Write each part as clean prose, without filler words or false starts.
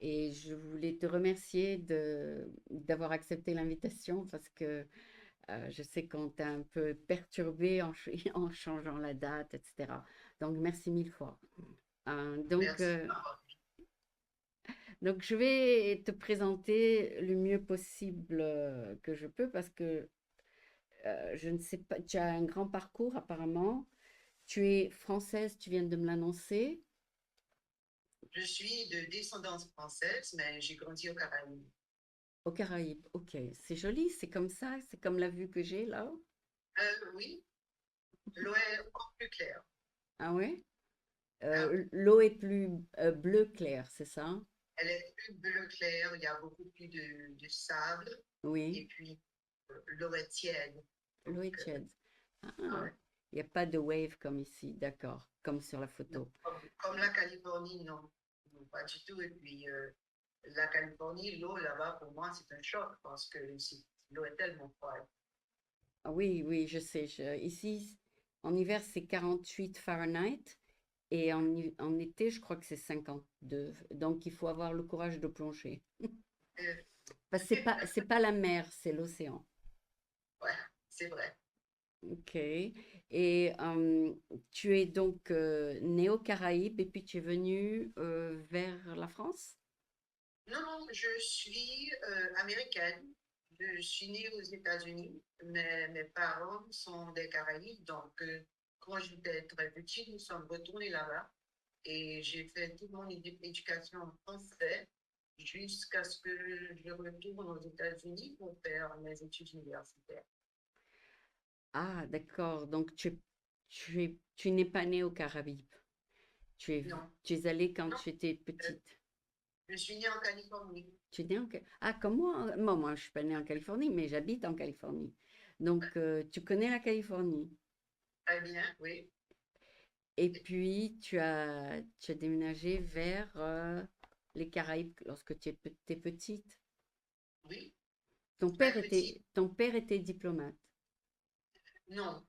et je voulais te remercier d'avoir accepté l'invitation parce que je sais qu'on t'a un peu perturbé en changeant la date, etc. Donc, merci mille fois. Euh, donc, Merci. euh, donc, je vais te présenter le mieux possible que je peux parce que je ne sais pas, tu as un grand parcours apparemment. Tu es française, tu viens de me l'annoncer, Je suis de descendance française, mais j'ai grandi aux Caraïbes. aux Caraïbes. Ok, c'est joli, c'est comme ça, c'est comme la vue que j'ai là. Oui, l'eau est encore plus claire. Ah ouais? Ah oui, L'eau est plus bleu clair, c'est ça? elle est plus bleu clair, il y a beaucoup plus de sable, Oui, et puis l'eau est tiède. l'eau Donc, est tiède. Ah, ouais. il n'y a pas de wave comme ici, d'accord, comme sur la Non, photo. comme la Californie, non. Non, pas du tout. Et puis, la Californie, l'eau là-bas, pour moi, c'est un choc parce que l'eau est tellement froide. Ah oui, oui, je sais. Ici, en hiver, c'est 48 Fahrenheit et en été, je crois que c'est 52. Donc, il faut avoir le courage de plonger. Euh, Parce que c'est pas la mer, c'est l'océan. ouais, c'est vrai. Ok. Et tu es donc né aux Caraïbes et puis tu es venu vers la France? Non, non, je suis américaine. Je suis née aux États-Unis, mais mes parents sont des Caraïbes. Donc, quand j'étais très petite, nous sommes retournés là-bas et j'ai fait toute mon éducation en français jusqu'à ce que je retourne aux États-Unis pour faire mes études universitaires. Ah, d'accord. Donc, tu n'es pas né aux Caraïbes. Non, Tu es allé quand non, tu étais euh, petite. je suis née en Californie. Tu es née Ah, comme moi. Moi, je suis pas née en Californie, mais j'habite en Californie. Ouais, Donc, tu connais la Californie. très bien, oui. Et puis, tu as déménagé vers les Caraïbes lorsque tu étais petite. Oui, très petite. Ton père était diplomate. Non,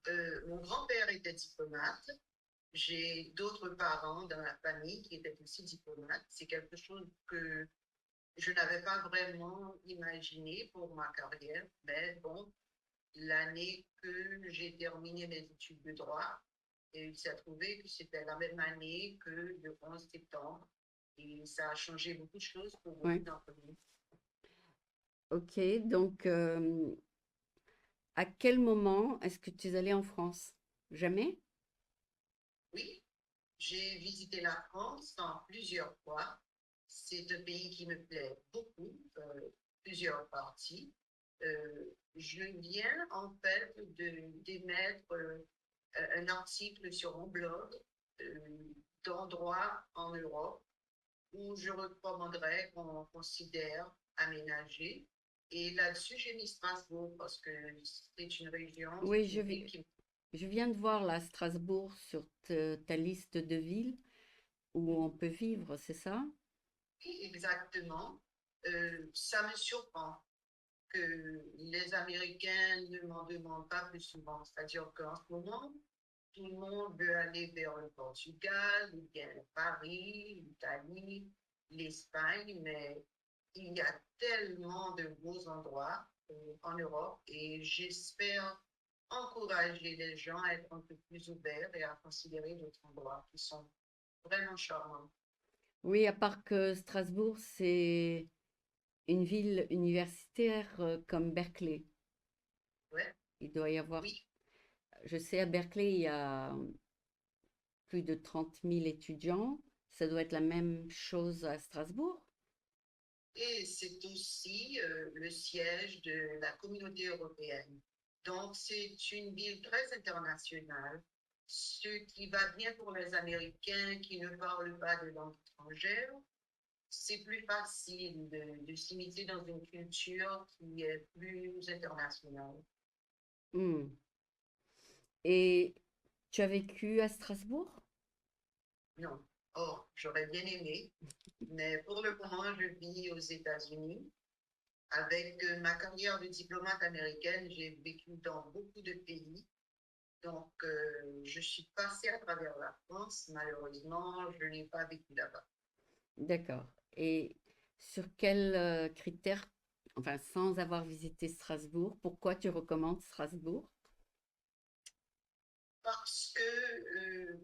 mon grand-père était diplomate. J'ai d'autres parents dans la famille qui étaient aussi diplomates. C'est quelque chose que je n'avais pas vraiment imaginé pour ma carrière. Mais bon, l'année que j'ai terminé mes études de droit, et il s'est trouvé que c'était la même année que le 11 septembre. Et ça a changé beaucoup de choses pour beaucoup Ouais. d'entre nous. Ok, donc à quel moment est-ce que tu es allée en France? Jamais? Oui, j'ai visité la France en plusieurs fois. C'est un pays qui me plaît beaucoup, plusieurs parties. Je viens en fait d'émettre un article sur mon blog d'endroits en Europe où je recommanderais qu'on considère aménager. Et là-dessus, j'ai mis Strasbourg parce que c'est une région, Oui, c'est une ville qui... je viens de voir là Strasbourg sur ta liste de villes où on peut vivre, c'est ça? Exactement. Ça me surprend que les Américains ne m'en demandent pas plus souvent. C'est-à-dire qu'en ce moment, tout le monde veut aller vers le Portugal, ou bien Paris, l'Italie, l'Espagne, mais il y a tellement de beaux endroits en Europe et j'espère encourager les gens à être un peu plus ouverts et à considérer d'autres endroits qui sont vraiment charmants. Oui, à part que Strasbourg, c'est une ville universitaire comme Berkeley. Ouais, Il doit y avoir, oui, je sais, à Berkeley, il y a plus de 30 000 étudiants. Ça doit être la même chose à Strasbourg. et c'est aussi le siège de la communauté européenne. Donc, c'est une ville très internationale, ce qui va bien pour les Américains qui ne parlent pas de langue étrangère. C'est plus facile de s'immiscer dans une culture qui est plus internationale. Hmm. Et tu as vécu à Strasbourg? Non. Or, j'aurais bien aimé, mais pour le moment, je vis aux États-Unis. Avec ma carrière de diplomate américaine, j'ai vécu dans beaucoup de pays. Donc, je suis passée à travers la France. Malheureusement, je n'ai pas vécu là-bas. D'accord. Et Sur quels critères, enfin sans avoir visité Strasbourg, pourquoi tu recommandes Strasbourg? Parce que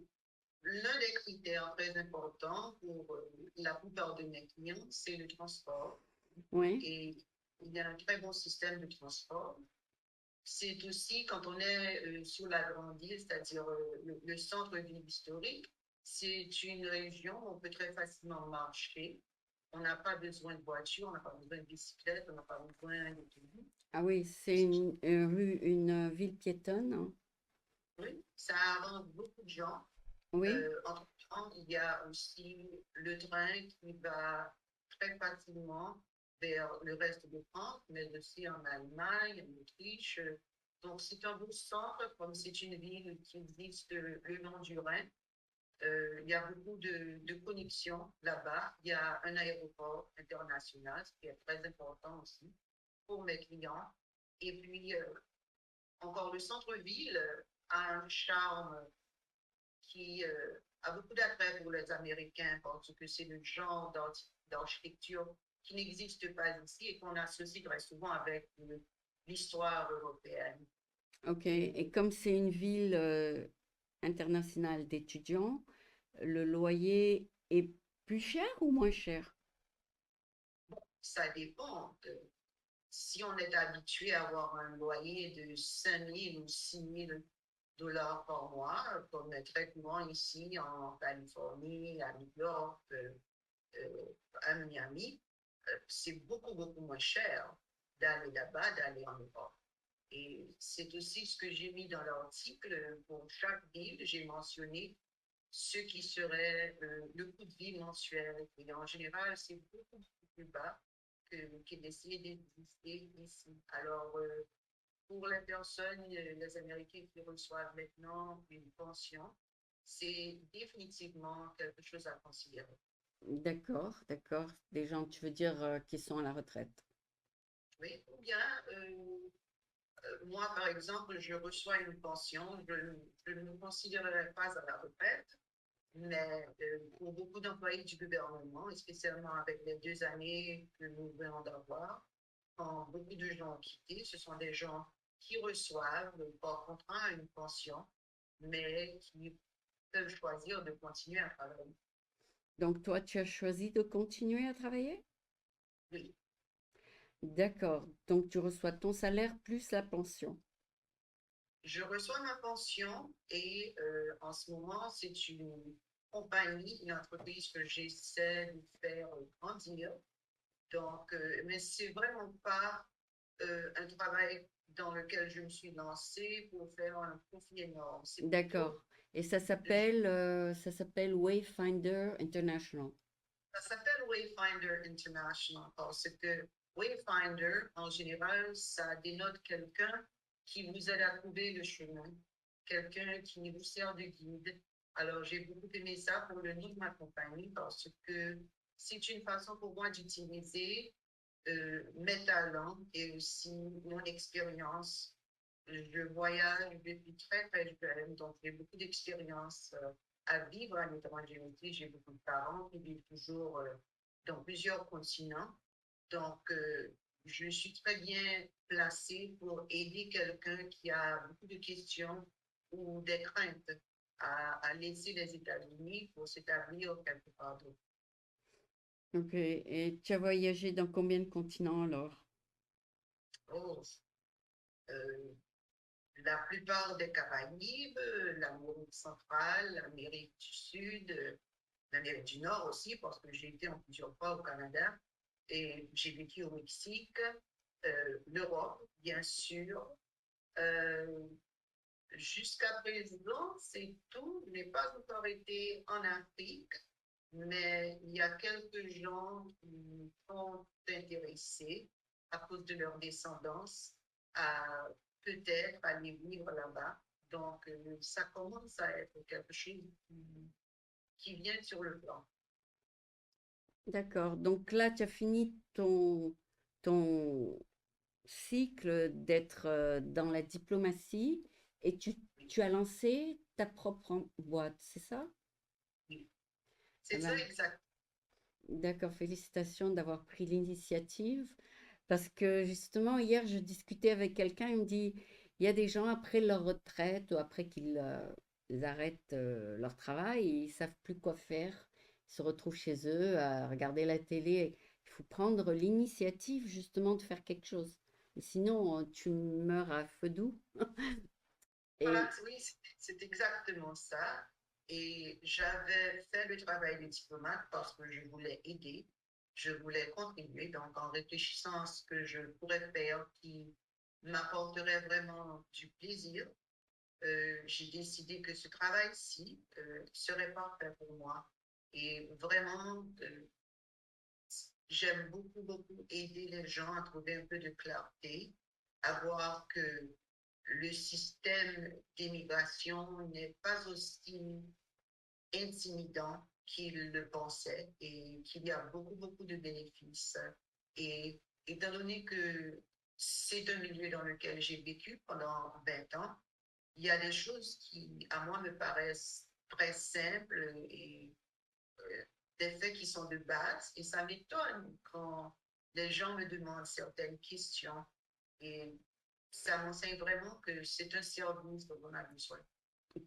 l'un des critères très importants pour la plupart de mes clients, c'est le transport. Oui, Et il y a un très bon système de transport. C'est aussi quand on est sur la grande île, c'est-à-dire le centre-ville historique, c'est une région où on peut très facilement marcher. On n'a pas besoin de voiture, on n'a pas besoin de bicyclette, on n'a pas besoin de tout. ah oui, c'est une rue, une ville piétonne, hein. Oui, ça arrange beaucoup de gens. Oui, Entre-temps, il y a aussi le train qui va très facilement vers le reste de France, mais aussi en Allemagne, en Autriche. Donc, c'est un beau centre, comme c'est une ville qui existe le long du Rhin. Il y a beaucoup de connexions là-bas. Il y a un aéroport international, ce qui est très important aussi pour mes clients. Et puis, encore le centre-ville a un charme qui a beaucoup d'attrait pour les Américains parce que c'est le genre d'architecture qui n'existe pas ici et qu'on associe très souvent avec l'histoire européenne. ok. Et comme c'est une ville internationale d'étudiants, le loyer est plus cher ou moins cher? Ça dépend. Si on est habitué à avoir un loyer de 5 000 ou 6 000 $ par mois, comme est très courant ici en Californie, à New York, à Miami, c'est beaucoup, beaucoup moins cher d'aller là-bas, d'aller en Europe. Et c'est aussi ce que j'ai mis dans l'article. Pour chaque ville, j'ai mentionné ce qui serait le coût de vie mensuel. Et en général, c'est beaucoup plus bas que d'essayer d'exister ici. Alors, pour les personnes, les Américains qui reçoivent maintenant une pension, c'est définitivement quelque chose à considérer. D'accord, d'accord. Des gens, tu veux dire, qui sont à la retraite. Oui, ou bien moi, par exemple, je reçois une pension, je ne me considérerais pas à la retraite, mais pour beaucoup d'employés du gouvernement, et spécialement avec les 2 années que nous venons d'avoir, quand beaucoup de gens ont quitté, ce sont des gens qui reçoivent par contrat une pension, mais qui peuvent choisir de continuer à travailler. Donc toi, tu as choisi de continuer à travailler? Oui. D'accord. Donc tu reçois ton salaire plus la pension. Je reçois ma pension et en ce moment, c'est une compagnie, une entreprise que j'essaie de faire grandir. Donc, mais c'est vraiment pas un travail dans lequel je me suis lancée pour faire un profit énorme. C'est D'accord. plutôt, Et de- ça s'appelle Wayfinder International. ça s'appelle Wayfinder International parce que Wayfinder, en général, ça dénote quelqu'un qui vous aide à trouver le chemin, quelqu'un qui vous sert de guide. Alors, j'ai beaucoup aimé ça pour le nom de ma compagnie parce que c'est une façon pour moi d'utiliser mes talents et aussi mon expérience. Je voyage depuis très, très jeune, donc j'ai beaucoup d'expérience à vivre à l'étranger aussi. J'ai beaucoup de parents qui vivent toujours dans plusieurs continents. Donc, je suis très bien placée pour aider quelqu'un qui a beaucoup de questions ou des craintes à laisser les États-Unis pour s'établir quelque part d'autre. Ok. Et tu as voyagé dans combien de continents alors? Oh, euh, la plupart des Caraïbes, l'Amérique centrale, l'Amérique du Sud, l'Amérique du Nord aussi, parce que j'ai été en plusieurs fois au Canada et j'ai vécu au Mexique, l'Europe, bien sûr. Euh, Jusqu'à présent, c'est tout. Je n'ai pas encore été en Afrique, mais il y a quelques gens qui sont intéressés à cause de leur descendance à peut-être aller vivre là-bas. Donc, ça commence à être quelque chose qui vient sur le plan. D'accord. Donc là, tu as fini ton cycle d'être dans la diplomatie et tu as lancé ta propre boîte, c'est ça? Oui. Eh C'est ça ben, exact. D'accord, félicitations d'avoir pris l'initiative. Parce que justement, hier, je discutais avec quelqu'un, il me dit, il y a des gens après leur retraite ou après qu'ils ils arrêtent leur travail, ils savent plus quoi faire. Ils se retrouvent chez eux à regarder la télé. Il faut prendre l'initiative justement de faire quelque chose. Sinon, tu meurs à feu doux. Voilà, Et oui, c'est exactement ça. Et j'avais fait le travail de diplomate parce que je voulais aider, je voulais contribuer. Donc, en réfléchissant à ce que je pourrais faire qui m'apporterait vraiment du plaisir, j'ai décidé que ce travail-ci serait parfait pour moi. Et vraiment, j'aime beaucoup, beaucoup aider les gens à trouver un peu de clarté, à voir que le système d'immigration n'est pas aussi intimidant qu'il le pensait et qu'il y a beaucoup, beaucoup de bénéfices. Et étant donné que c'est un milieu dans lequel j'ai vécu pendant 20 ans, il y a des choses qui, à moi, me paraissent très simples et des faits qui sont de base. Et ça m'étonne quand les gens me demandent certaines questions. Et ça m'enseigne vraiment que c'est un service dont on a besoin.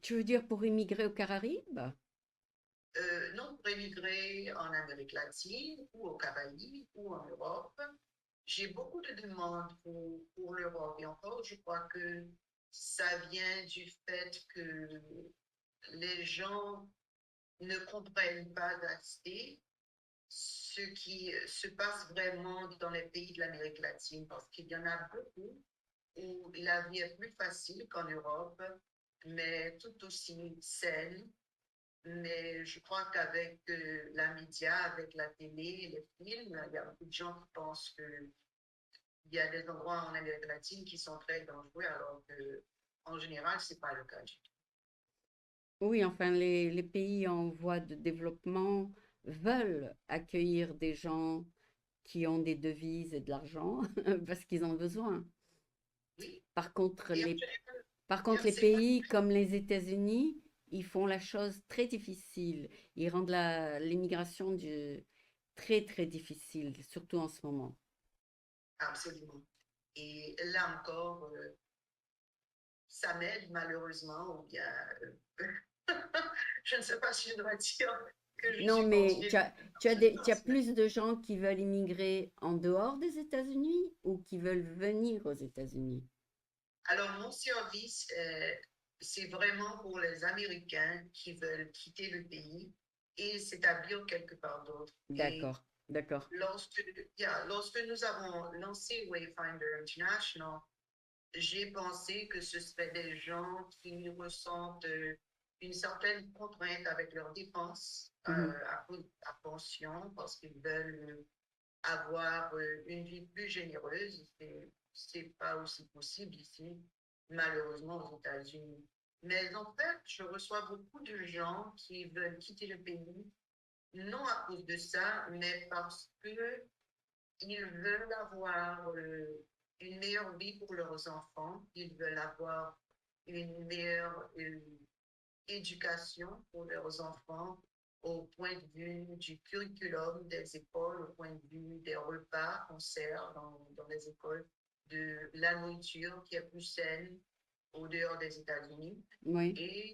tu veux dire pour immigrer aux Caraïbes? Non, pour émigrer en Amérique latine ou au Caraïbes ou en Europe, j'ai beaucoup de demandes pour l'Europe. Et encore, je crois que ça vient du fait que les gens ne comprennent pas assez ce qui se passe vraiment dans les pays de l'Amérique latine, parce qu'il y en a beaucoup où la vie est plus facile qu'en Europe, mais tout aussi saine. Mais je crois qu'avec la média, avec la télé, les films, il y a beaucoup de gens qui pensent qu'il y a des endroits en Amérique latine qui sont très dangereux, alors que en général, ce n'est pas le cas du tout. Oui, enfin, les pays en voie de développement veulent accueillir des gens qui ont des devises et de l'argent parce qu'ils en ont besoin. Oui, Par contre, et en les, général, par contre, les c'est pays comme les États-Unis, ils font la chose très difficile. Ils rendent l'immigration très, très difficile, surtout en ce moment. absolument. Et là encore, ça m'aide malheureusement, ou bien je ne sais pas si je dois dire que je Non, suis mais fortunée tu as mais plus de gens qui veulent immigrer en dehors des États-Unis ou qui veulent venir aux États-Unis. alors mon service, c'est vraiment pour les Américains qui veulent quitter le pays et s'établir quelque part d'autre. Et D'accord, d'accord. lorsque, lorsque nous avons lancé Wayfinder International, j'ai pensé que ce seraient des gens qui ressentent une certaine contrainte avec leurs dépenses Mhm. à pension parce qu'ils veulent avoir une vie plus généreuse. C'est pas aussi possible ici, malheureusement, aux États-Unis. Mais en fait, je reçois beaucoup de gens qui veulent quitter le pays, non à cause de ça, mais parce que ils veulent avoir une meilleure vie pour leurs enfants, ils veulent avoir une meilleure éducation pour leurs enfants au point de vue du curriculum des écoles, au point de vue des repas qu'on sert dans les écoles, de la nourriture qui est plus saine au dehors des États-Unis Oui, et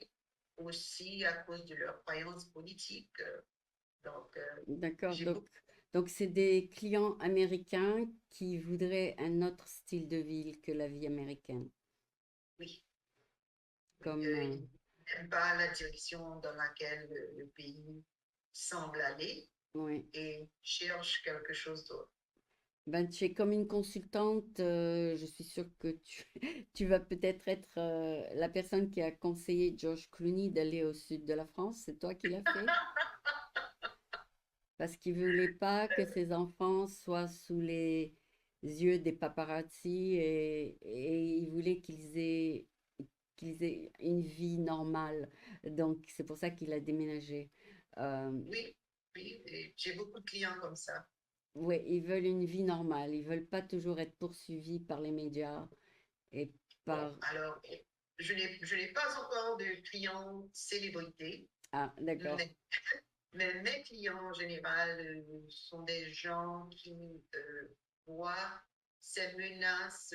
aussi à cause de leurs croyances politiques. Donc, d'accord. j'ai Donc, beaucoup, donc c'est des clients américains qui voudraient un autre style de vie que la vie américaine. oui, oui, Comme, ils n'aiment pas la direction dans laquelle le pays semble aller oui. et cherchent quelque chose d'autre. Ben, tu es comme une consultante. Je suis sûre que tu vas peut-être être la personne qui a conseillé George Clooney d'aller au sud de la France. C'est toi qui l'as fait? Parce qu'il voulait pas que ses enfants soient sous les yeux des paparazzi et il voulait qu'ils aient une vie normale. Donc, c'est pour ça qu'il a déménagé. Euh, Oui, oui, et j'ai beaucoup de clients comme ça. ouais, ils veulent une vie normale. Ils veulent pas toujours être poursuivis par les médias et Bon, par... alors, je n'ai pas encore de clients célébrités, Ah, d'accord. mais, Mais mes clients en général sont des gens qui voient ces menaces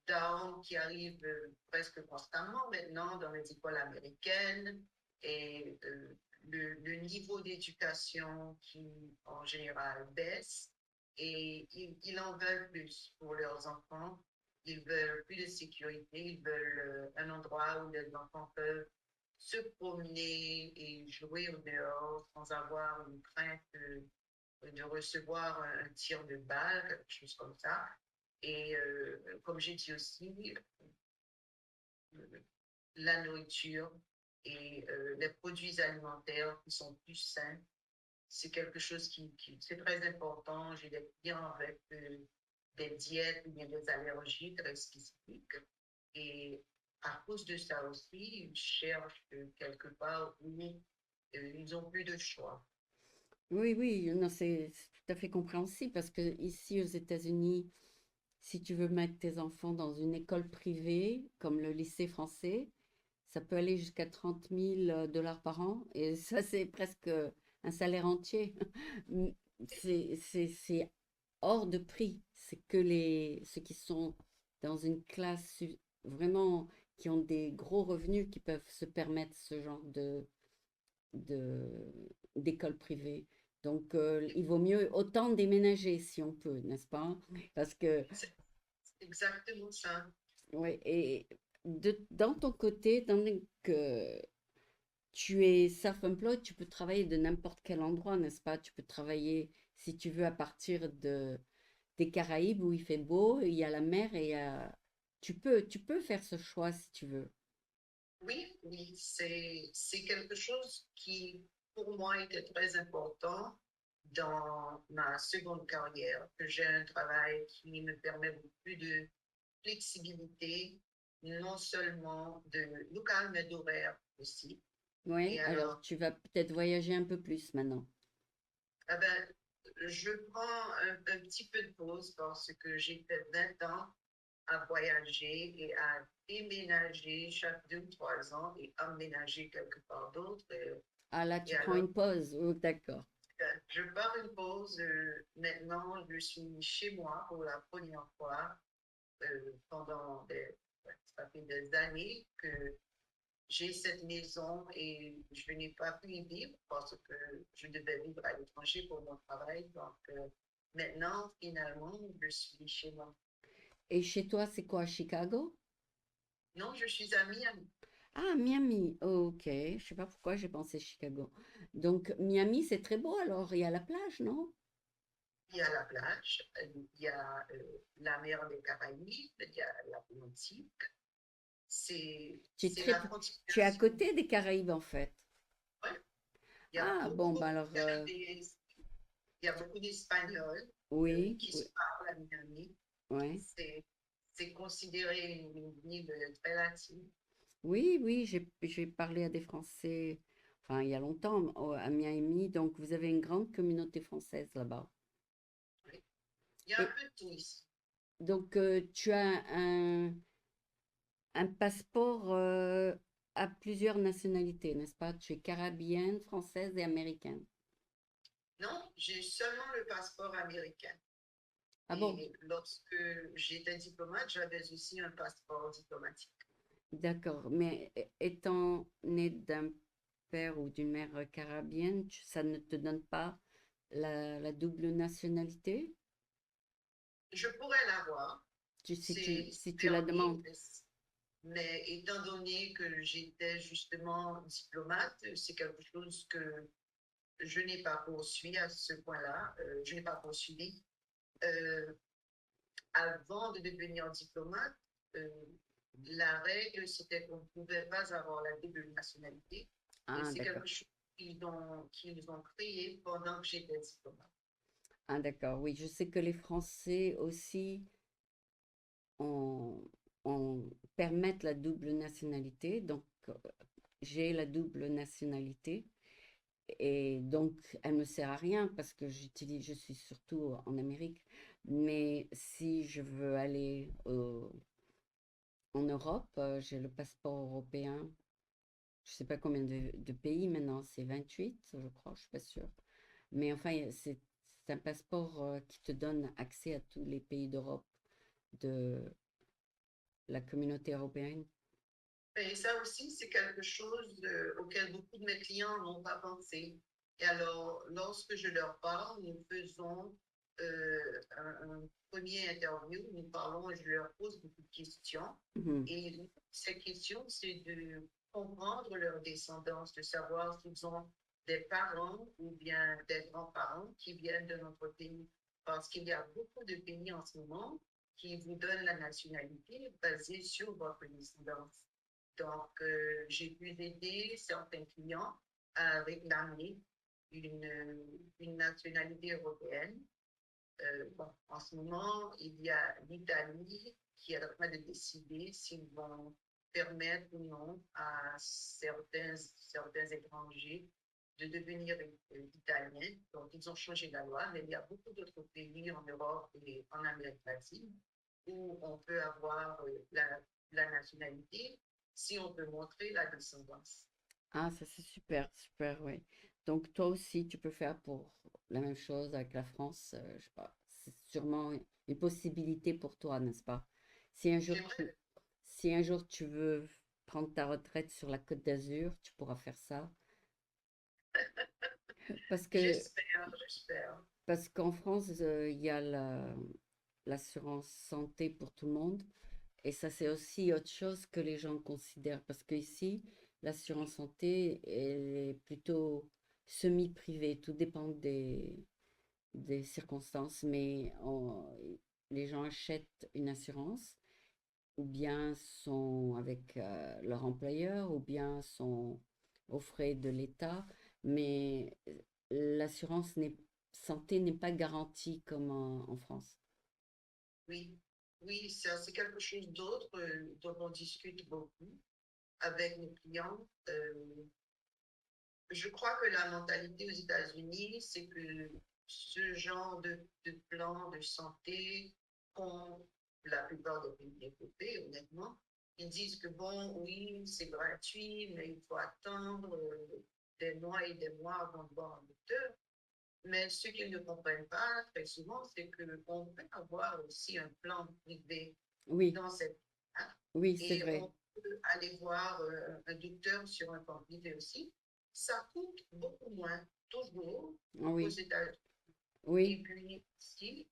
d'armes qui arrivent presque constamment maintenant dans les écoles américaines et le niveau d'éducation qui en général baisse et ils en veulent plus pour leurs enfants. Ils veulent plus de sécurité, ils veulent un endroit où les enfants peuvent se promener et jouer au dehors sans avoir une crainte de recevoir un tir de balle, quelque chose comme ça. Et comme j'ai dit aussi, la nourriture et les produits alimentaires qui sont plus sains, c'est quelque chose qui c'est très important. J'ai des clients avec des diètes ou bien des allergies très spécifiques. Et à cause de ça aussi, ils cherchent quelque part où ils ont plus de choix. Oui, oui, non, c'est tout à fait compréhensible parce que ici aux États-Unis, si tu veux mettre tes enfants dans une école privée comme le lycée français, ça peut aller jusqu'à 30 000 $ par an et ça, c'est presque un salaire entier. C'est hors de prix. C'est que ceux qui sont dans une classe vraiment qui ont des gros revenus qui peuvent se permettre ce genre de, d'école privée. Donc, il vaut mieux autant déménager si on peut, n'est-ce pas? Parce que, C'est exactement ça. ouais, et dans ton côté, tandis que tu es self-employed, tu peux travailler de n'importe quel endroit, n'est-ce pas? Tu peux travailler, si tu veux, à partir des Caraïbes où il fait beau, il y a la mer et il y a... Tu peux faire ce choix si tu veux. Oui, oui, c'est quelque chose qui, pour moi, était très important dans ma seconde carrière, que j'ai un travail qui me permet beaucoup plus de flexibilité, non seulement de local, mais d'horaire aussi. Oui, Et alors alors, tu vas peut-être voyager un peu plus maintenant. eh ben, je prends un petit peu de pause parce que j'ai fait 20 ans à voyager et à déménager chaque 2 ou 3 ans et emménager quelque part d'autre. Ah là, Et tu prends alors, une pause. Oh, d'accord. je pars une pause. Maintenant, je suis chez moi pour la première fois pendant ouais, ça fait des années que j'ai cette maison et je n'ai pas pu y vivre parce que je devais vivre à l'étranger pour mon travail. Donc, maintenant, finalement, je suis chez moi. Et chez toi, c'est quoi, Chicago? Non, je suis à Miami. Ah, Miami. Oh, ok. Je sais pas pourquoi j'ai pensé Chicago. Donc, Miami, c'est très beau alors. Il y a la plage, non? Il y a la plage, il y a la mer des Caraïbes, il y a l'Atlantique. Tu es C'est très... la Tu es à continuation. côté des Caraïbes, en fait. Ouais. Il y a Ah, beaucoup, bon, bah beaucoup alors, il y a beaucoup d'Espagnols oui, qui oui, se parlent à Miami. ouais. C'est, c'est considéré une ville très latine. Oui, oui, j'ai parlé à des Français, enfin, il y a longtemps, à Miami. Donc, vous avez une grande communauté française là-bas. Oui. Il y a un Et peu de tout ici. donc, tu as un passeport à plusieurs nationalités, n'est-ce pas? Tu es caribéenne, française et américaine. Non, j'ai seulement le passeport américain. Ah bon? Et lorsque j'étais diplomate, j'avais aussi un passeport diplomatique. D'accord. Mais étant né d'un père ou d'une mère caribéenne, ça ne te donne pas la double nationalité? Je pourrais l'avoir, Si c'est tu la permis, demandes. mais étant donné que j'étais justement diplomate, c'est quelque chose que je n'ai pas poursuivi à ce point-là. Je n'ai pas poursuivi. Euh, Avant de devenir diplomate, euh, la règle, c'était qu'on ne pouvait pas avoir la double nationalité. Et Ah, c'est d'accord. quelque chose qu'ils ont créé pendant que j'étais diplomate. Ah, d'accord. Oui, je sais que les Français aussi ont, permettent la double nationalité. Donc, j'ai la double nationalité. Et donc, elle me sert à rien parce que je suis surtout en Amérique. Mais si je veux aller en Europe, j'ai le passeport européen. je sais pas combien de pays maintenant, c'est 28, je crois, je suis pas sûre. Mais enfin, c'est un passeport qui te donne accès à tous les pays d'Europe, de la communauté européenne. Et ça aussi, c'est quelque chose auquel beaucoup de mes clients n'ont pas pensé. Et alors, lorsque je leur parle, nous faisons un premier interview, nous parlons et je leur pose beaucoup de questions. Mhm, Et ces questions, c'est de comprendre leur descendance, de savoir s'ils ont des parents ou bien des grands-parents qui viennent de notre pays. Parce qu'il y a beaucoup de pays en ce moment qui vous donnent la nationalité basée sur votre descendance. Donc, j'ai pu aider certains clients à réclamer une nationalité européenne. Bon, en ce moment, il y a l'Italie qui est en train de décider s'ils vont permettre ou non à certains étrangers de devenir italiens. Donc, ils ont changé la loi, mais il y a beaucoup d'autres pays en Europe et en Amérique latine où on peut avoir la nationalité si on peut montrer la descendance. ah, ça c'est super, super, oui. Donc toi aussi, tu peux faire pour la même chose avec la France, je sais pas. C'est sûrement une possibilité pour toi, n'est-ce pas? Si un jour tu, J'aimerais, si un jour tu veux prendre ta retraite sur la Côte d'Azur, tu pourras faire ça. Parce que, j'espère. parce qu'en France, il y a l'assurance santé pour tout le monde. Et ça, c'est aussi autre chose que les gens considèrent. Parce qu'ici, l'assurance santé, elle est plutôt semi-privée. Tout dépend des circonstances. Mais les gens achètent une assurance, ou bien sont avec leur employeur, ou bien sont aux frais de l'État. Mais l'assurance santé n'est pas garantie comme en France. Oui, oui, c'est quelque chose d'autre dont on discute beaucoup avec nos clients. Je crois que la mentalité aux États-Unis, c'est que ce genre de plan de santé qu'ont la plupart des pays développés, honnêtement, ils disent que bon, oui, c'est gratuit, mais il faut attendre des mois et des mois avant de voir un docteur. Mais ce qu'ils ne comprennent pas très souvent, c'est qu'on peut avoir aussi un plan privé Oui, dans cette oui, c'est et vrai. on peut aller voir un docteur sur un plan privé aussi. Ça coûte beaucoup moins, toujours, Ah qu'aux oui, États-Unis. oui, Et puis, ici,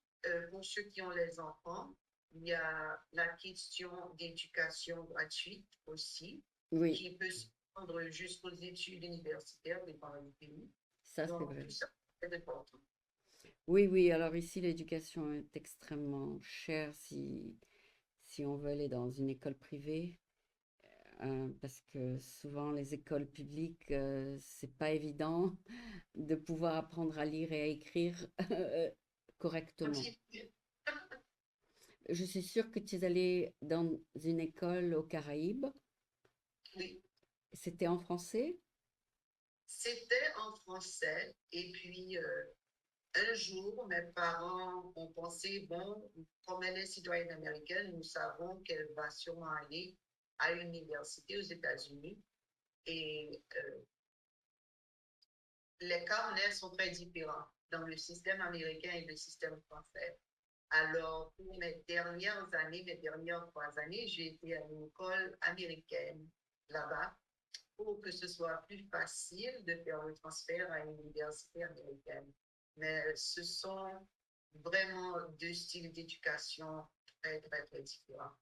pour ceux qui ont les enfants, il y a la question d'éducation gratuite aussi, oui, qui peut se prendre jusqu'aux études universitaires dans les pays. ça c'est Donc, vrai. tout ça, c'est important. Oui, oui, alors ici l'éducation est extrêmement chère si on veut aller dans une école privée, parce que souvent les écoles publiques, c'est pas évident de pouvoir apprendre à lire et à écrire Un correctement. petit peu. Je suis sûre que tu es allée dans une école aux Caraïbes. Oui, C'était en français? c'était en français. Et puis, un jour, mes parents ont pensé, bon, comme elle est citoyenne américaine, nous savons qu'elle va sûrement aller à une université aux États-Unis. Et les carnets sont très différents dans le système américain et le système français. Alors, pour mes dernières années, mes dernières 3 années, j'ai été à une école américaine là-bas pour que ce soit plus facile de faire le transfert à une université américaine. Mais ce sont vraiment deux styles d'éducation très, très, très différents.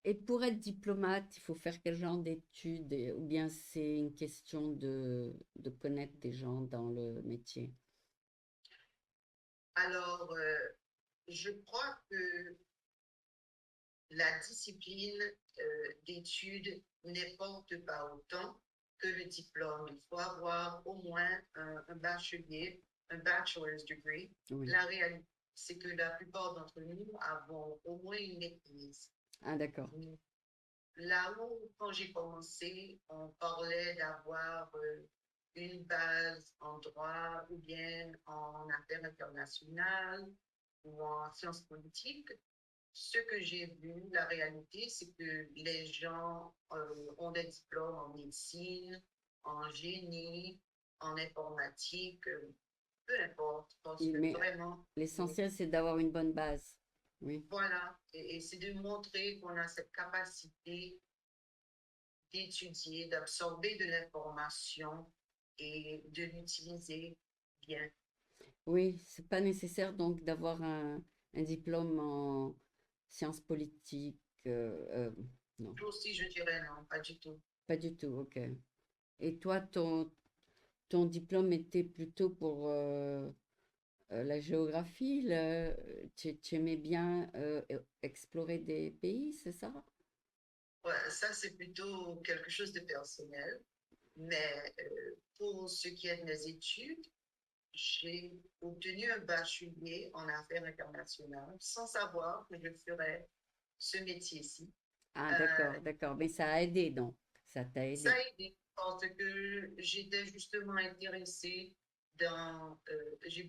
Et pour être diplomate, il faut faire quel genre d'études? Ou bien c'est une question de connaître des gens dans le métier? Alors, je crois que la discipline d'études n'importe pas autant que le diplôme. Il faut avoir au moins un bachelier, un bachelor's degree. Oui. La réalité, c'est que la plupart d'entre nous avons au moins une maîtrise. Ah, d'accord. Là où, quand j'ai commencé, on parlait d'avoir une base en droit ou bien en affaires internationales ou en sciences politiques. ce que j'ai vu, la réalité, c'est que les gens ont des diplômes en médecine, en génie, en informatique, peu importe, parce Oui, que mais vraiment, l'essentiel, c'est d'avoir une bonne base. Oui. voilà, et c'est de montrer qu'on a cette capacité d'étudier, d'absorber de l'information et de l'utiliser bien. Oui, c'est pas nécessaire donc d'avoir un diplôme en sciences politiques. Non, Aussi, je dirais non, pas du tout. pas du tout, ok. Et toi, ton diplôme était plutôt pour la géographie, tu aimais bien explorer des pays, c'est ça? Ouais, ça, c'est plutôt quelque chose de personnel. Mais pour ce qui est de mes études, j'ai obtenu un bachelier en affaires internationales sans savoir que je ferais ce métier-ci. Ah, Euh, d'accord, d'accord. Mais ça a aidé donc. Ça t'a Ça aidé. a aidé parce que j'étais justement intéressée j'ai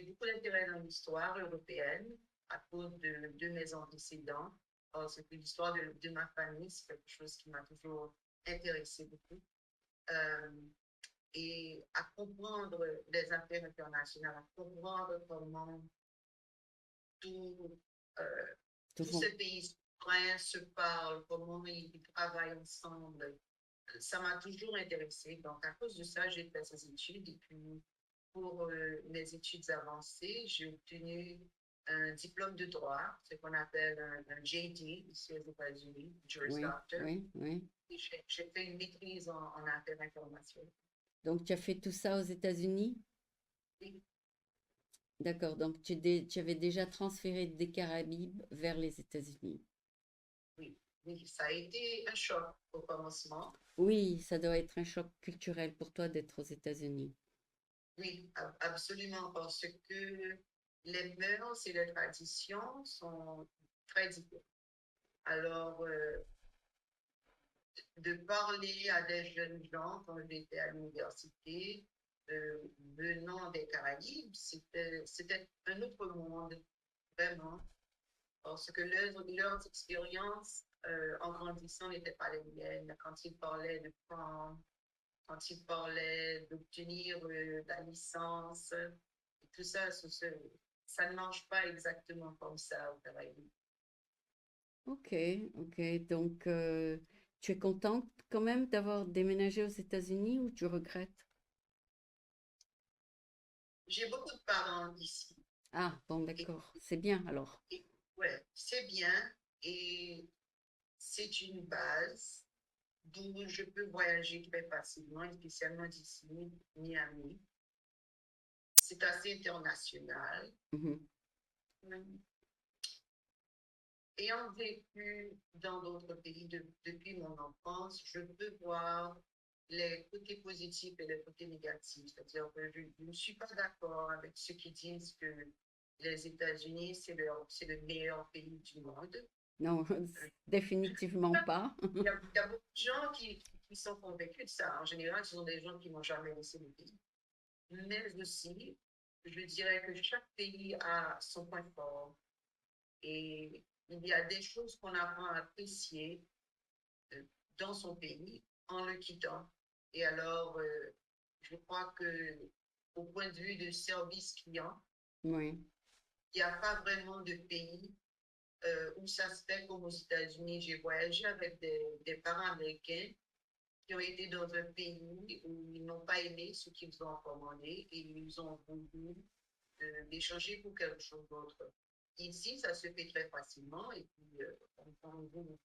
beaucoup d'intérêt dans l'histoire européenne à cause de mes antécédents. Parce que l'histoire de ma famille, c'est quelque chose qui m'a toujours intéressée beaucoup. Euh, et à comprendre les affaires internationales, à comprendre comment tout, euh, Tout tous fond. ces pays souverains se parlent, comment ils travaillent ensemble. Ça m'a toujours intéressée. Donc, à cause de ça, j'ai fait ces études. Et puis, pour mes études avancées, j'ai obtenu un diplôme de droit, ce qu'on appelle un JD ici aux États-Unis, Juris Oui, Doctor. oui, oui. Et j'ai fait une maîtrise en affaires internationales. Donc, tu as fait tout ça aux États-Unis? Oui, D'accord. Donc, tu avais déjà transféré des Caraïbes vers les États-Unis. oui, oui, ça a été un choc au commencement. Oui, ça doit être un choc culturel pour toi d'être aux États-Unis. Oui, absolument, parce que les mœurs et les traditions sont très différentes. Alors, de parler à des jeunes gens quand j'étais à l'université, venant des Caraïbes, c'était un autre monde, vraiment, parce que leurs expériences en grandissant n'étaient pas les miennes. Quand ils parlaient de prom, quand ils parlaient d'obtenir la licence, et tout ça, ça ne marche pas exactement comme ça au Caraïbes. Ok, ok. Donc, tu es contente quand même d'avoir déménagé aux États-Unis ou tu regrettes? J'ai beaucoup de parents ici. Ah, bon, Et, d'accord. C'est bien alors. et ouais, c'est bien et c'est une base d'où je peux voyager très facilement, spécialement d'ici, Miami. C'est assez international. Mhm. Ayant vécu dans d'autres pays depuis mon enfance, je peux voir les côtés positifs et les côtés négatifs. C'est-à-dire que je ne suis pas d'accord avec ceux qui disent que les États-Unis, c'est le meilleur pays du monde. Non, définitivement pas. Il y a beaucoup de gens qui sont convaincus de ça. En général, ce sont des gens qui n'ont jamais laissé le pays. Mais aussi, je dirais que chaque pays a son point fort. Et il y a des choses qu'on apprend à apprécier euh, dans son pays en le quittant. Et alors, je crois que au point de vue de service client, Oui. il n'y a pas vraiment de pays où ça se fait comme aux États-Unis. J'ai voyagé avec des parents américains qui ont été dans un pays où ils n'ont pas aimé ce qu'ils ont commandé et ils ont voulu d'échanger pour quelque chose d'autre. Ici, ça se fait très facilement et puis on vous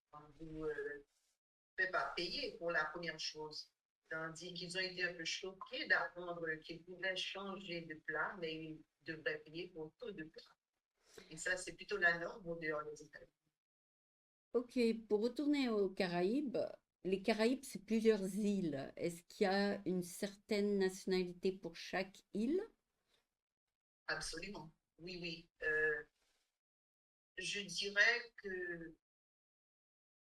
fait pas payer pour la première chose. Tandis qu'ils ont été un peu choqués d'apprendre qu'ils pouvaient changer de plat, mais ils devraient payer pour tout de plat. Et ça, c'est plutôt la norme au dehors des États-Unis. Ok, pour retourner aux Caraïbes, les Caraïbes, c'est plusieurs îles. Est-ce qu'il y a une certaine nationalité pour chaque île? Absolument. Oui, oui. Je dirais que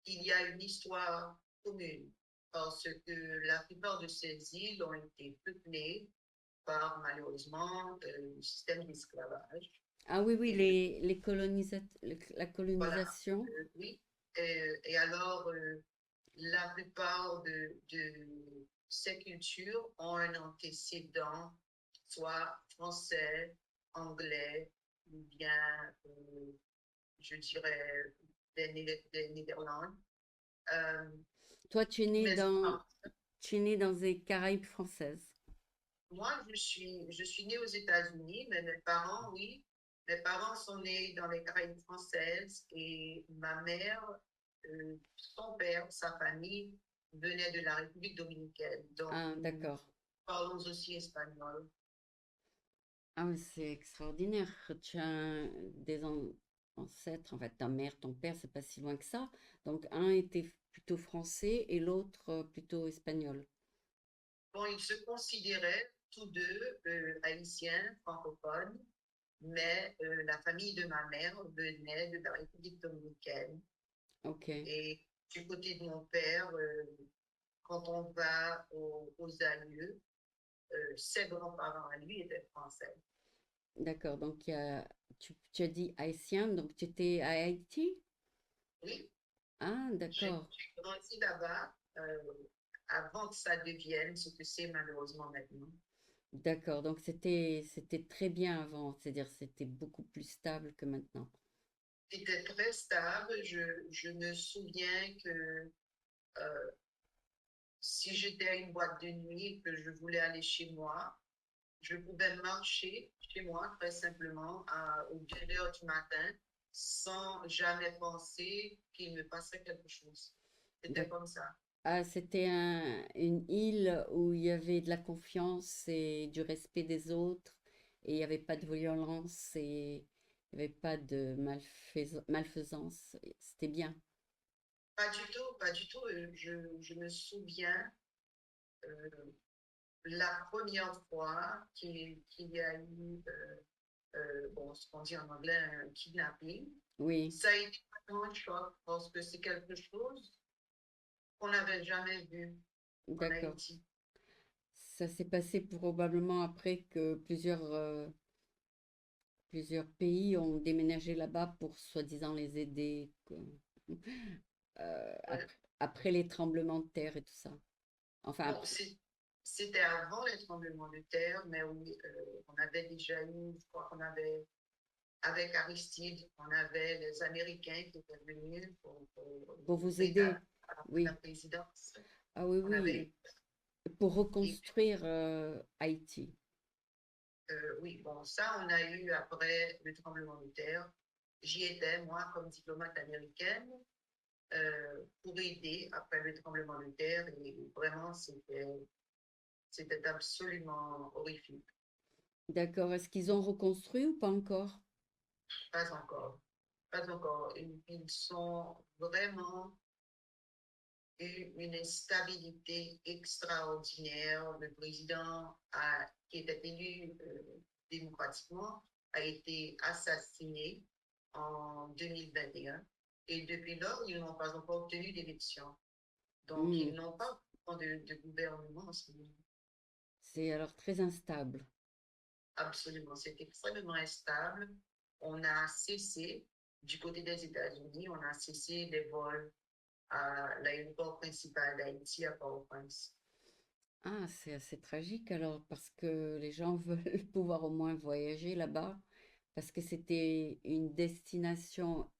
il y a une histoire commune parce que la plupart de ces îles ont été peuplées par malheureusement le système d'esclavage. Ah oui, oui, Et la voilà, colonisation. oui. Et alors, la plupart de ces cultures ont un antécédent, soit français, anglais, ou bien, je dirais, des Néderlandes. Euh, Toi, mais tu es né dans les Caraïbes françaises. moi, je suis née aux États-Unis, mais mes parents, oui, mes parents sont nés dans les Caraïbes françaises et ma mère, son père, sa famille venait de la République dominicaine. Donc, Ah, nous d'accord. parlons aussi espagnol. Ah, mais c'est extraordinaire. Tu as ancêtres, en fait, ta mère, ton père, c'est pas si loin que ça. Donc, un était plutôt français et l'autre plutôt espagnol. Bon, ils se considéraient tous deux haïtiens, francophones, mais la famille de ma mère venait de la République dominicaine. Ok, Et du côté de mon père, quand on va aux aïeux, ses grands-parents à lui étaient français. d'accord. Donc, tu as dit haïtien, donc tu étais à Haïti? Oui, Ah, d'accord. j'ai grandi là-bas avant que ça devienne ce que c'est malheureusement maintenant. D'accord. Donc, c'était très bien avant. C'est-à-dire, c'était beaucoup plus stable que maintenant. C'était très stable. Je me souviens que euh, si j'étais à une boîte de nuit et que je voulais aller chez moi, je pouvais marcher chez moi très simplement aux 2 heures du matin sans jamais penser qu'il me passerait quelque chose. C'était D'ac- comme ça. Ah, c'était une île où il y avait de la confiance et du respect des autres et il n'y avait pas de violence et il n'y avait pas de malfaisance. C'était bien. Pas du tout, pas du tout. Je me souviens euh, la première fois qu'il y a eu, bon, ce qu'on dit en anglais, un kidnapping. Oui, Ça a été vraiment un choc parce que c'est quelque chose qu'on n'avait jamais vu en d'accord. Haïti. Ça s'est passé probablement après que plusieurs pays ont déménagé là-bas pour soi-disant les aider Euh, après les tremblements de terre et tout ça. Enfin, bon, après. c'était avant les tremblements de terre, mais oui, on avait déjà eu, je crois qu'on avait, avec Aristide, on avait les Américains qui étaient venus pour Pour vous aider aider. à la Oui. présidence. Ah oui, On avait, oui. Pour et reconstruire Haïti. oui, bon, ça, on a eu après le tremblement de terre. J'y étais, moi, comme diplomate américaine, pour aider après le tremblement de terre. Et vraiment, c'était absolument horrifique. D'accord. Est-ce qu'ils ont reconstruit ou pas encore? Pas encore. Pas encore. Ils sont vraiment une instabilité extraordinaire. Le président qui était élu démocratiquement a été assassiné en 2021 et depuis lors, ils n'ont pas encore obtenu d'élection. Donc, Hmm. ils n'ont pas de gouvernement en ce moment. C'est alors très instable. Absolument, c'est extrêmement instable. On a cessé, du côté des États-Unis, on a cessé les vols à l'aéroport principal d'Haïti à Port-au-Prince. Ah, c'est assez tragique alors, parce que les gens veulent pouvoir au moins voyager là-bas, parce que c'était une destination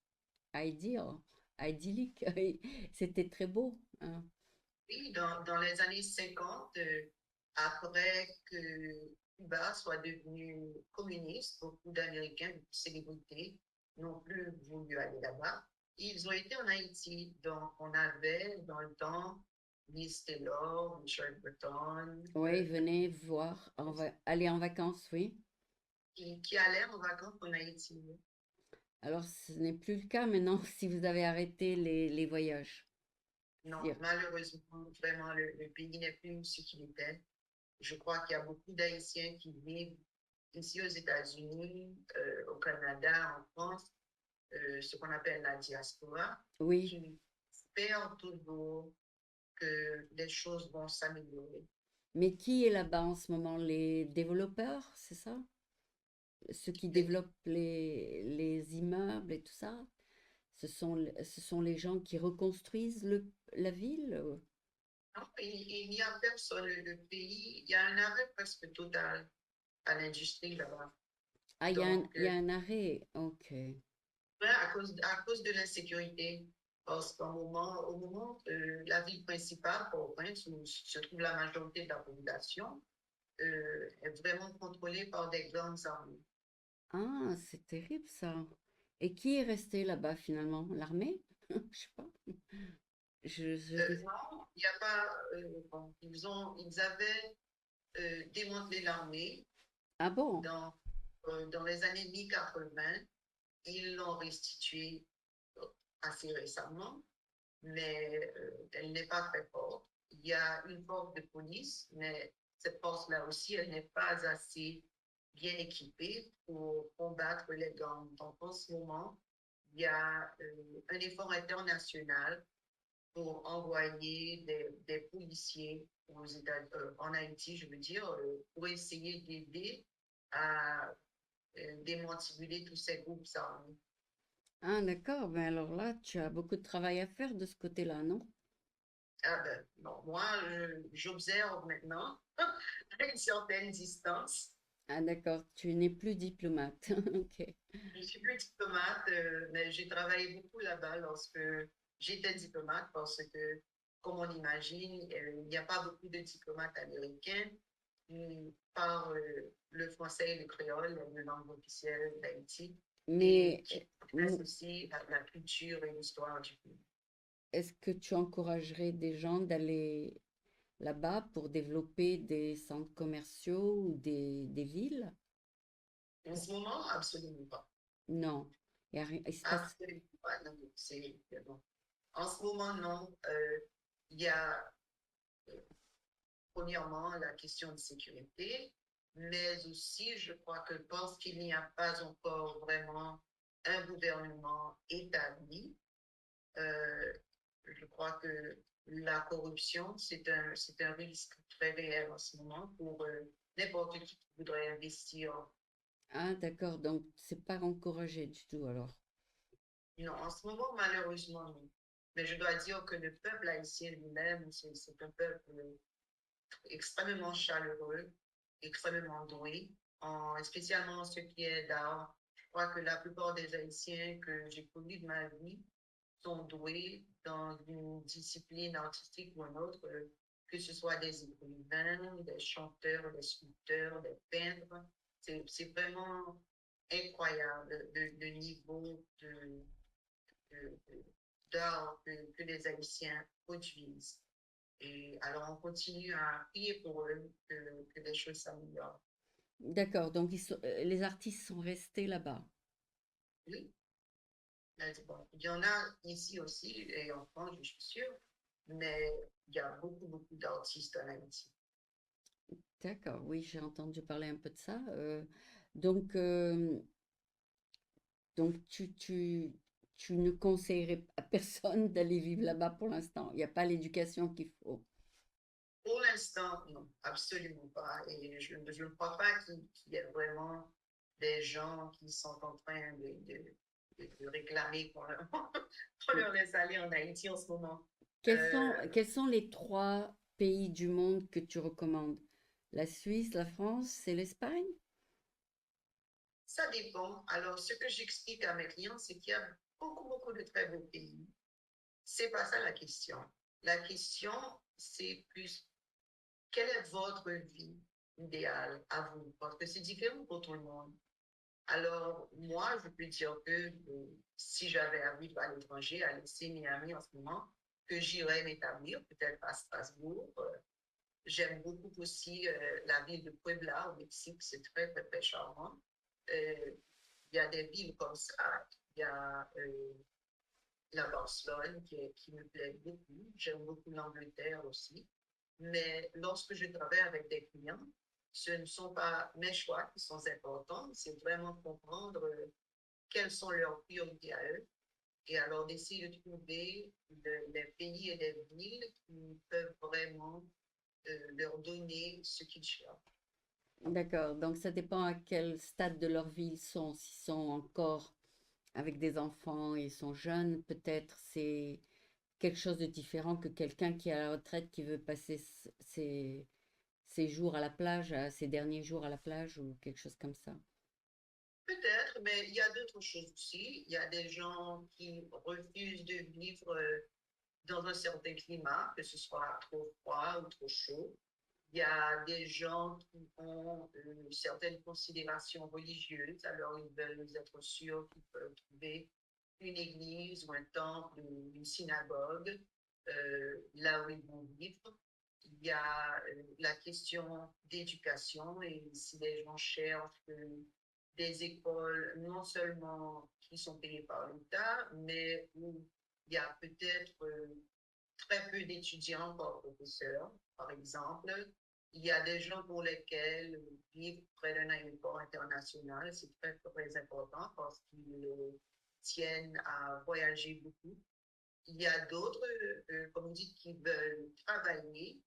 ideal, idyllique. C'était très beau, hein. Oui, dans les années 50, après que Cuba soit devenu communiste, beaucoup d'Américains, beaucoup de célébrités n'ont plus voulu aller là-bas. Ils ont été en Haïti. Donc, on avait dans le temps Liz Taylor, Michel Breton, Oui, venez voir, aller en vacances, oui. qui allaient en vacances en Haïti. Alors, ce n'est plus le cas maintenant si vous avez arrêté les voyages. Non, C'est-à-dire, malheureusement, vraiment, le pays n'est plus ce qu'il était. Je crois qu'il y a beaucoup d'Haïtiens qui vivent ici aux États-Unis, au Canada, en France, ce qu'on appelle la diaspora, oui, qui espèrent toujours que les choses vont s'améliorer. mais qui est là-bas en ce moment? Les développeurs, c'est ça? ceux qui Et développent les immeubles et tout ça, ce sont les gens qui reconstruisent la ville? non, il n'y a personne. Le pays, il y a un arrêt presque total à l'industrie là-bas. Ah, Donc, il y a un arrêt. Ok. ouais, à cause de l'insécurité. Parce au moment la ville principale, Port-au-Prince, où se trouve la majorité de la population, est vraiment contrôlée par des gangs armés. Ah, c'est terrible ça. Et qui est resté là-bas finalement? L'armée? Je sais pas. Je... Non, il n'y a pas. Bon, ils avaient démantelé l'armée Ah bon? dans, dans les années 1080. Ils l'ont restituée euh, assez récemment, mais elle n'est pas très forte. Il y a une force de police, mais cette force-là aussi, elle n'est pas assez bien équipée pour combattre les gangs. Donc, en ce moment, il y a un effort international pour envoyer des policiers en Haïti, je veux dire, pour essayer d'aider à démanteler tous ces groupes armés. Ah d'accord. Ben alors là, tu as beaucoup de travail à faire de ce côté-là, non? Ah ben, bon, moi, j'observe maintenant à une certaine distance. Ah d'accord. Tu n'es plus diplomate. Ok. Je suis plus diplomate, mais j'ai travaillé beaucoup là-bas lorsque j'étais diplomate parce que, comme on imagine, il n'y a pas beaucoup de diplomates américains qui parlent le français et le créole, les langues officielles d'Haïti, et Mais qui connaissent aussi la culture et l'histoire du pays. est-ce que tu encouragerais des gens d'aller là-bas pour développer des centres commerciaux ou des villes? En ce moment, absolument pas. Non. Il se passe... Absolument pas. Non, bon. En ce moment, non. Il y a premièrement la question de sécurité, mais aussi, je crois que parce qu'il n'y a pas encore vraiment un gouvernement établi, euh, je crois que la corruption, c'est un risque très réel en ce moment pour n'importe qui voudrait investir. Ah d'accord. Donc c'est pas encouragé du tout alors. Non, en ce moment, malheureusement, non. Mais je dois dire que le peuple haïtien lui-même, c'est un peuple extrêmement chaleureux, extrêmement doué, spécialement en ce qui est d'art. Je crois que la plupart des Haïtiens que j'ai connus de ma vie sont doués dans une discipline artistique ou une autre, que ce soit des écrivains, des chanteurs, des sculpteurs, des peintres. C'est vraiment incroyable le niveau d'art que les Haïtiens produisent. Et alors, on continue à prier pour eux que les choses s'améliorent. D'accord. Donc les artistes sont restés là-bas. Oui, mais bon, il y en a ici aussi, et en France, je suis sûre, mais il y a beaucoup, beaucoup d'artistes en Haïti. D'accord. Oui, j'ai entendu parler un peu de ça. Donc euh, donc tu ne conseillerais à personne d'aller vivre là-bas pour l'instant. Il n'y a pas l'éducation qu'il faut. Pour l'instant, non, absolument pas. Et je ne crois pas qu'il y ait vraiment des gens qui sont en train de réclamer qu'on leur laisse aller en Haïti en ce moment. Euh, Quels sont les trois pays du monde que tu recommandes? La Suisse, la France et l'Espagne? Ça dépend. Alors, ce que j'explique à mes clients, c'est qu'il y a beaucoup, beaucoup de très beaux pays. C'est pas ça la question. La question, c'est plus quelle est votre vie idéale à vous? Parce que c'est différent pour tout le monde. Alors, moi, je peux dire que si j'avais à vivre à l'étranger, à laisser Miami en ce moment, que j'irais m'établir peut-être à Strasbourg. J'aime beaucoup aussi la ville de Puebla au Mexique, c'est très, très, très charmant. Euh, il y a des villes comme ça. Il y a la Barcelone qui me plaît beaucoup. J'aime beaucoup l'Angleterre aussi. Mais lorsque je travaille avec des clients, ce ne sont pas mes choix qui sont importants, c'est vraiment comprendre quelles sont leurs priorités à eux et alors d'essayer de trouver les pays et les villes qui peuvent vraiment leur donner ce qu'ils cherchent. D'accord. Donc ça dépend à quel stade de leur vie ils sont. S'ils sont encore avec des enfants, ils sont jeunes, peut-être c'est quelque chose de différent que quelqu'un qui est à la retraite qui veut passer ses jours à la plage, ses derniers jours à la plage ou quelque chose comme ça. Peut-être, mais il y a d'autres choses aussi. Il y a des gens qui refusent de vivre dans un certain climat, que ce soit trop froid ou trop chaud. Il y a des gens qui ont une certaine considération religieuse, alors ils veulent être sûrs qu'ils peuvent trouver une église ou un temple ou une synagogue là où ils vont vivre. Il y a la question d'éducation et si les gens cherchent des écoles non seulement qui sont payées par l'État, mais où il y a peut-être très peu d'étudiants par professeur, par exemple. Il y a des gens pour lesquels vivre près d'un aéroport international, c'est très, très important parce qu'ils tiennent à voyager beaucoup. Il y a d'autres, comme on dit, qui veulent travailler.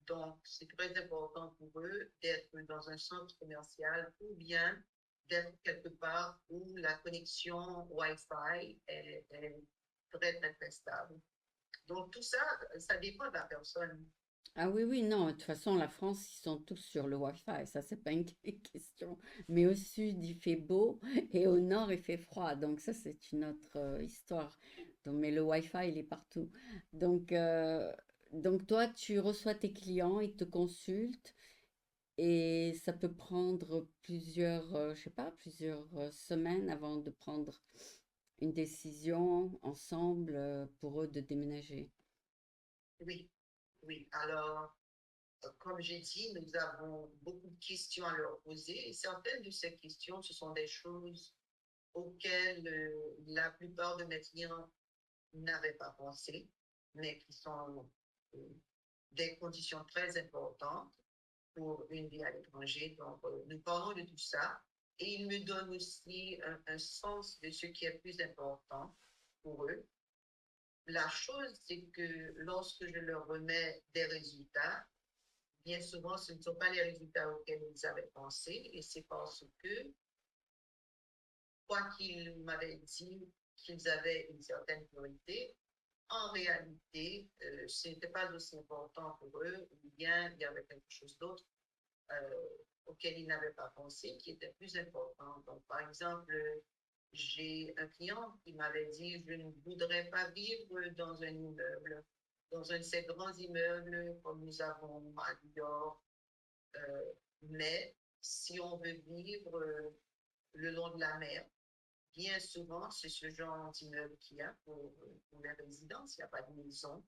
Donc, c'est très important pour eux d'être dans un centre commercial ou bien d'être quelque part où la connexion Wi-Fi est très, très, très stable. Donc, tout ça, ça dépend de la personne. Ah oui, oui, non, de toute façon, la France, ils sont tous sur le Wi-Fi, ça, c'est pas une question. Mais au sud, il fait beau et au nord, il fait froid. Donc ça, c'est une autre histoire. Donc, mais le Wi-Fi, il est partout. Donc, euh, donc toi, tu reçois tes clients, ils te consultent et ça peut prendre plusieurs, je sais pas, plusieurs semaines avant de prendre une décision ensemble pour eux de déménager. Oui, oui. Alors, comme j'ai dit, nous avons beaucoup de questions à leur poser et certaines de ces questions, ce sont des choses auxquelles la plupart de mes clients n'avaient pas pensé, mais qui sont euh, des conditions très importantes pour une vie à l'étranger. Donc, nous parlons de tout ça et ils me donnent aussi un sens de ce qui est plus important pour eux. La chose, c'est que lorsque je leur remets des résultats, bien souvent, ce ne sont pas les résultats auxquels ils avaient pensé et c'est parce que, quoi qu'ils m'avaient dit qu'ils avaient une certaine priorité, en réalité, ce n'était pas aussi important pour eux, ou bien il y avait quelque chose d'autre auquel ils n'avaient pas pensé qui était plus important. Donc, par exemple, j'ai un client qui m'avait dit, je ne voudrais pas vivre dans un immeuble, dans un de ces grands immeubles comme nous avons à New York, euh, mais si on veut vivre le long de la mer, bien souvent, c'est ce genre d'immeuble qu'il y a pour les résidences. Il n'y a pas de maison.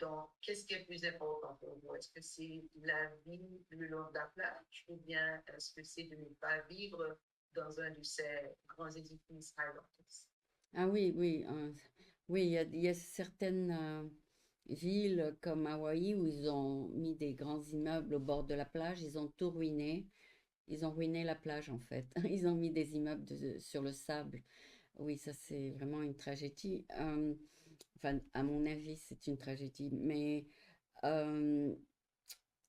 Donc, qu'est-ce qui est plus important pour vous? Est-ce que c'est la vie le long de la plage ou bien est-ce que c'est de ne pas vivre dans un de ces grands édifices Highlanders? Ah oui, oui, oui, il y a certaines villes comme Hawaï où ils ont mis des grands immeubles au bord de la plage, ils ont tout ruiné, ils ont ruiné la plage en fait. Ils ont mis des immeubles sur le sable. Oui, ça c'est vraiment une tragédie. Enfin, à mon avis, c'est une tragédie. Mais euh,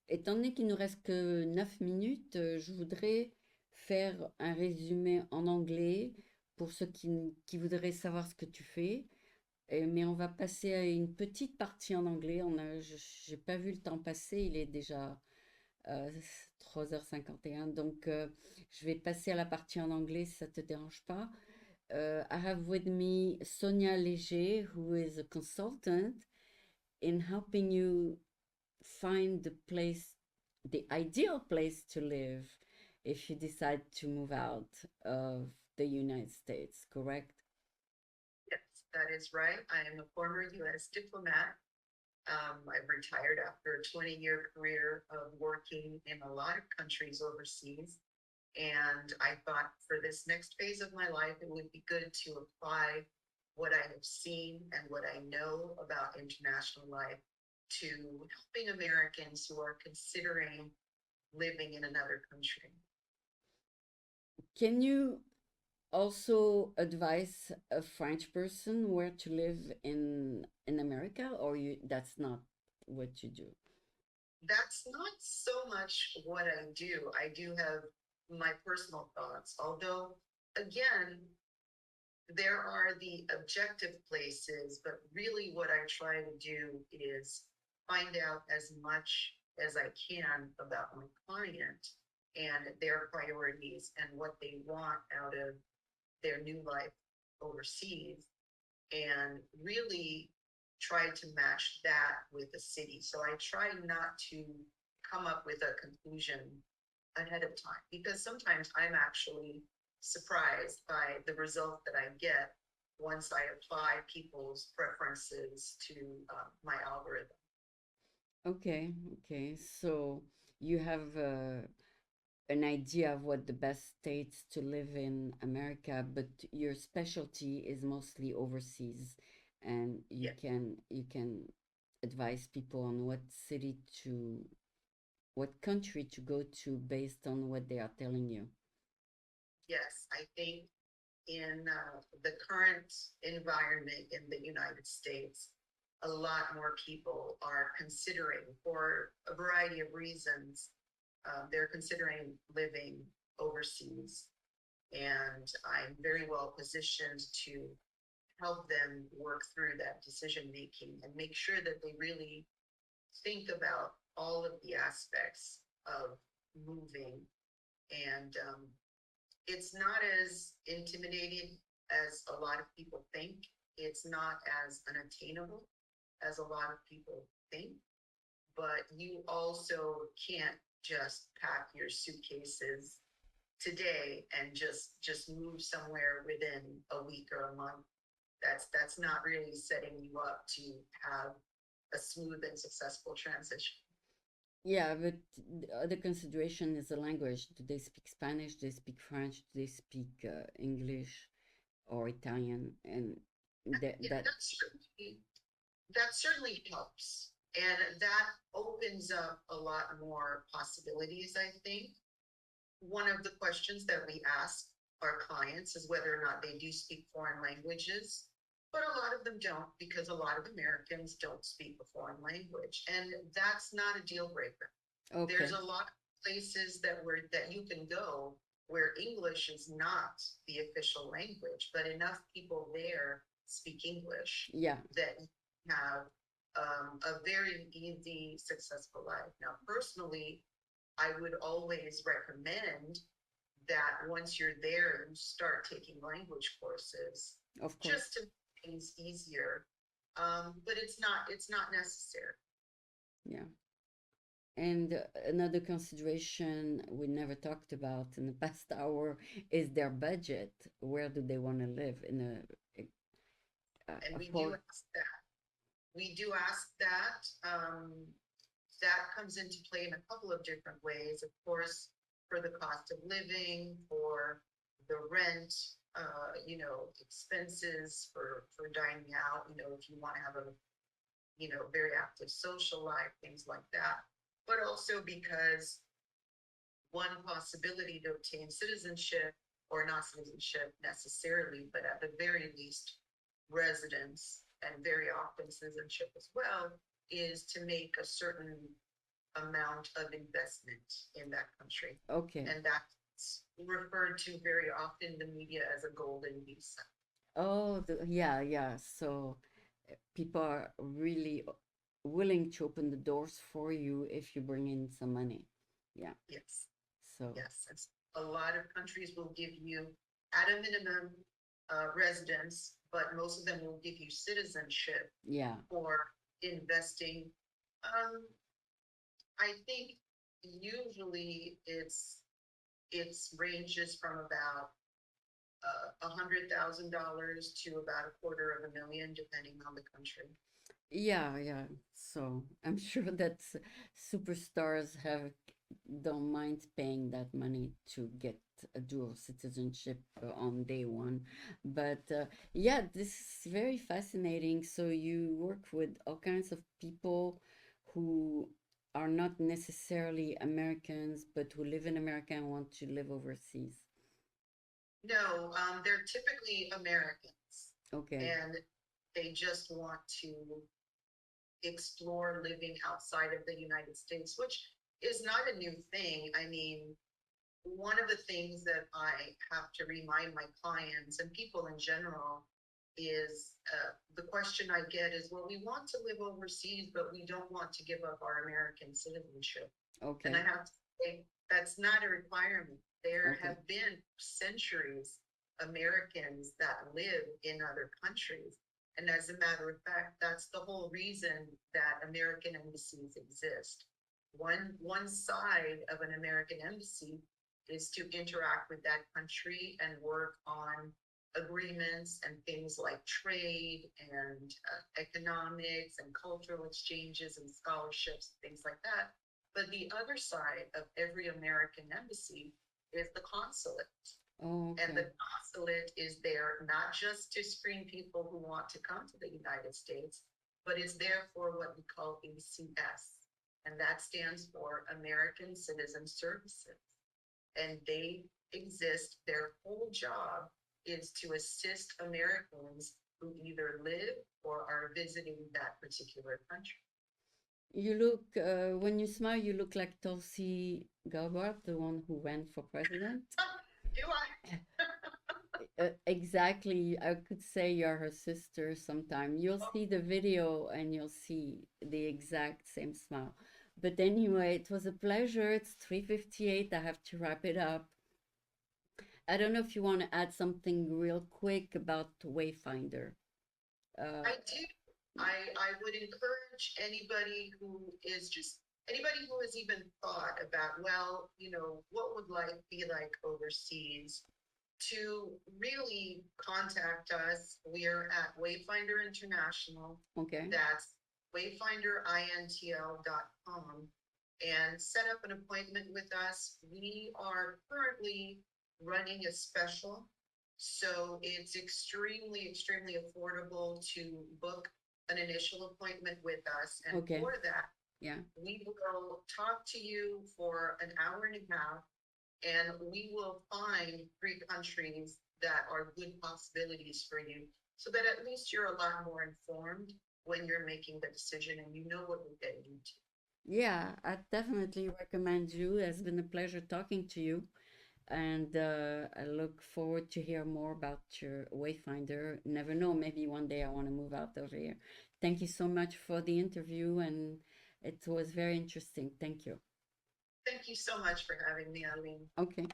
étant donné qu'il nous reste que 9 minutes, je voudrais faire un résumé en anglais pour ceux qui voudraient savoir ce que tu fais. Mais on va passer à une petite partie en anglais. J'ai pas vu le temps passer, il est déjà 3h51. Donc, je vais passer à la partie en anglais si ça te dérange pas. I have with me Sonia Léger, who is a consultant in helping you find the place, the ideal place to live if you decide to move out of the United States, correct? Yes, that is right. I am a former U.S. diplomat. I've retired after a 20-year career of working in a lot of countries overseas. And I thought for this next phase of my life, it would be good to apply what I have seen and what I know about international life to helping Americans who are considering living in another country. Can you also advise a French person where to live in America, or you that's not what you do? that's not so much what I do. I do have my personal thoughts, although, again, there are the objective places, but really what I try to do is find out as much as I can about my client and their priorities and what they want out of their new life overseas, and really try to match that with the city. So I try not to come up with a conclusion ahead of time, because sometimes I'm actually surprised by the result that I get once I apply people's preferences to my algorithm. Okay, okay. So you have an idea of what the best states to live in America, but your specialty is mostly overseas, and Yeah. you can advise people on what city to, what country to go to based on what they are telling you. Yes, I think in the current environment in the United States, a lot more people are considering, for a variety of reasons, they're considering living overseas. And I'm very well positioned to help them work through that decision making and make sure that they really think about all of the aspects of moving. And it's not as intimidating as a lot of people think. It's not as unattainable as a lot of people think. But you also can't just pack your suitcases today and just move somewhere within a week or a month. That's not really setting you up to have a smooth and successful transition. Yeah, but the other consideration is the language. Do they speak Spanish? Do they speak French? Do they speak English or Italian? And Yeah, that that certainly helps. And that opens up a lot more possibilities, I think. One of the questions that we ask our clients is whether or not they do speak foreign languages. But a lot of them don't, because a lot of Americans don't speak a foreign language. And that's not a deal breaker. There's okay. a lot of places that you can go where English is not the official language, but enough people there speak English Yeah. that you have a very easy, successful life. Now, personally, I would always recommend that once you're there, you start taking language courses Of course. just to make things easier. But it's not necessary. Yeah. And another consideration we never talked about in the past hour is their budget. Where do they want to live? In And a we do port? ask that. We do ask that. That comes into play in a couple of different ways. Of course, for the cost of living, for the rent, expenses for dining out. If you want to have a very active social life, things like that. But also because one possibility to obtain citizenship, or not citizenship necessarily, but at the very least residence, and very often citizenship as well, is to make a certain amount of investment in that country. Okay. And that's referred to very often in the media as a golden visa. Oh, yeah, yeah. So people are really willing to open the doors for you if you bring in some money. Yeah. Yes, So, yes. And a lot of countries will give you, at a minimum, residence, but most of them will give you citizenship yeah. for investing. Um, I think usually it's ranges from about $100,000 to about a $250,000, depending on the country. Yeah, yeah. So I'm sure that superstars have don't mind paying that money to get a dual citizenship on day one. But yeah, this is very fascinating. So you work with all kinds of people who are not necessarily Americans, but who live in America and want to live overseas. No, they're typically Americans, Okay. and they just want to explore living outside of the United States, which is not a new thing. I mean, one of the things that I have to remind my clients and people in general is the question I get is, well, we want to live overseas, but we don't want to give up our American citizenship. And I Okay. have to say, that's not a requirement. There Okay. have been centuries Americans that live in other countries. And as a matter of fact, that's the whole reason that American embassies exist. One side of an American embassy is to interact with that country and work on agreements and things like trade and economics and cultural exchanges and scholarships, things like that. But the other side of every American embassy is the consulate. And Okay. the consulate is there not just to screen people who want to come to the United States, but it's there for what we call ACS. And that stands for American Citizen Services. And they exist, their whole job is to assist Americans who either live or are visiting that particular country. You look, when you smile, you look like Tulsi Gabbard, the one who ran for president. Do I? Exactly. I could say you're her sister sometime. You'll see the video and you'll see the exact same smile. But anyway, it was a pleasure. It's 3:58. I have to wrap it up. I don't know if you want to add something real quick about Wayfinder. Uh, I do. I would encourage anybody who is just anybody who has even thought about, well, what would life be like overseas, to really contact us. We're at Wayfinder International. okay. That's wayfinderintl.com, and set up an appointment with us. We are currently running a special, so it's extremely, extremely affordable to book an initial appointment with us. And Okay. for that, Yeah. we will talk to you for an hour and a half, and we will find 3 countries that are good possibilities for you, so that at least you're a lot more informed when you're making the decision and you know what you're getting into. Yeah, I definitely recommend you. It's been a pleasure talking to you. And I look forward to hear more about your Wayfinder. Never know, maybe one day I want to move out over here. Thank you so much for the interview, and it was very interesting. Thank you. Thank you so much for having me, Eileen. Okay.